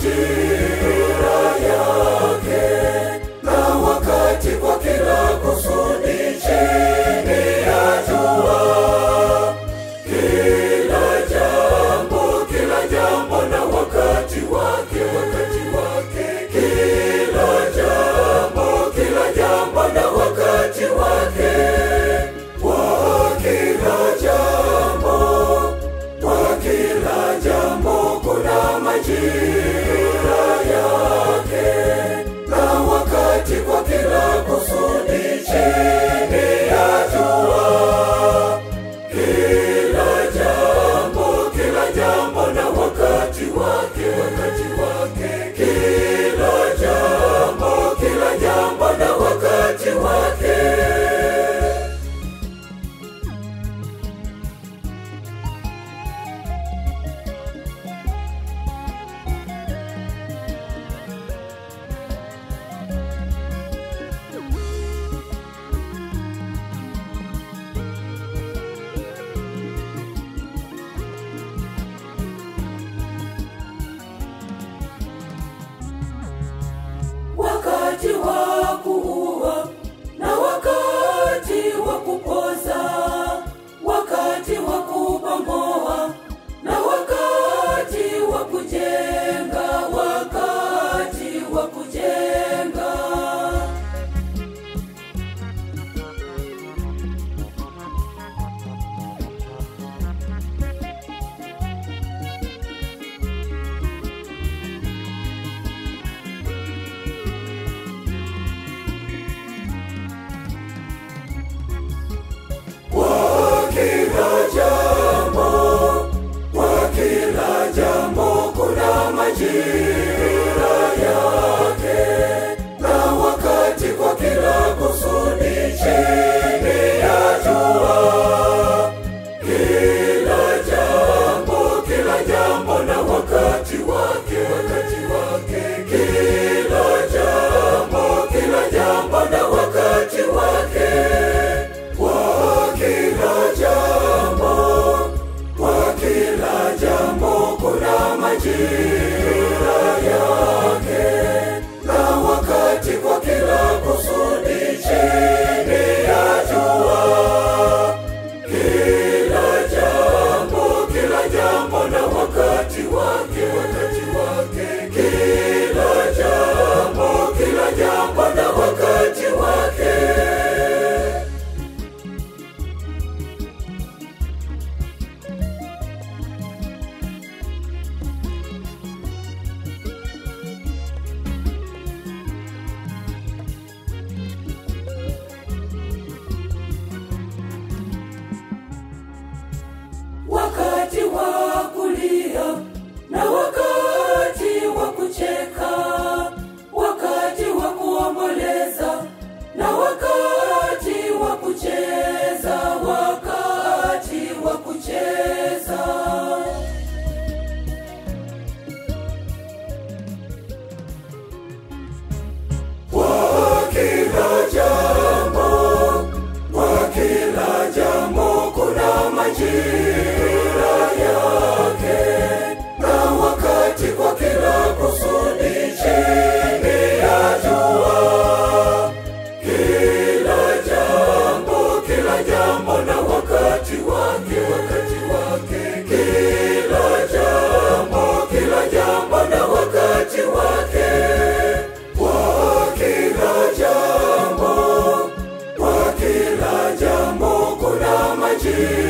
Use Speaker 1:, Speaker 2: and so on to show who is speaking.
Speaker 1: majira yake, na wakati kwa kila kusudi chini ya jua. Kila jambo na wakati wake, wakati wake. Kila jambo na wakati wake. Kwa kila jambo kuna majira yake, na wakati kwa kila kusudi chini ya jua. Kila jambo na wakati wake, wakati wake. Kila jambo na wakati wake. Wakati wa kuua na wakati wa kupoza, wakati wa kubomoa na wakati wa kujenga, wakati wa kujenga. Kwa kila jambo kuna majira yake, na wakati kwa kila kusudi chini ya jua. Kila jambo na wakati wake, wakati wake. Kila jambo na wakati wake. Kwa kila jambo kuna majira yake, na wakati kwa kila kusudi chini ya jua. Kila jambo na wakati wake, wakati wake. Kila jambo na wakati wake. Wakati wa kulia na wakati wa kucheka, wakati wa kuomboleza na wakati wa kucheza, wakati wa kucheza. Kwa kila jambo kuna majira yake, na wakati kwa kila kusudi chini ya jua. Kila jambo na wakati wake, wakati wake. Kila jambo na wakati wake. Kwa kila jambo kuna majira